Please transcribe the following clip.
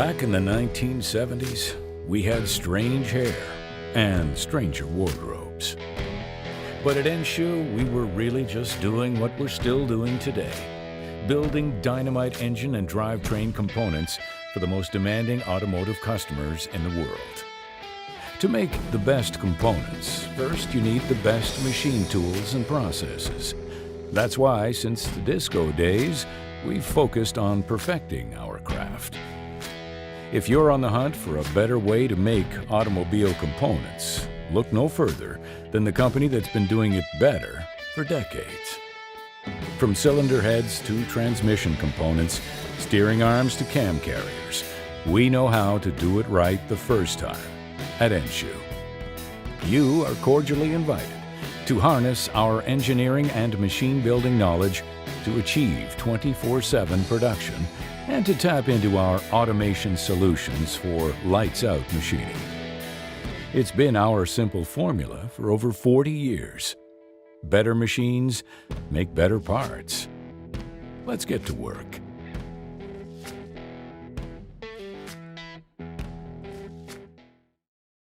Back in the 1970s, we had strange hair and stranger wardrobes. But at Enshu, we were really just doing what we're still doing today, building dynamite engine and drivetrain components for the most demanding automotive customers in the world. To make the best components, first you need the best machine tools and processes. That's why, since the disco days, we've focused on perfecting our craft. If you're on the hunt for a better way to make automobile components, look no further than the company that's been doing it better for decades. From cylinder heads to transmission components, steering arms to cam carriers, we know how to do it right the first time at Enshu. You are cordially invited to harness our engineering and machine building knowledge to achieve 24/7 production and to tap into our automation solutions for lights-out machining. It's been our simple formula for over 40 years. Better machines make better parts. Let's get to work.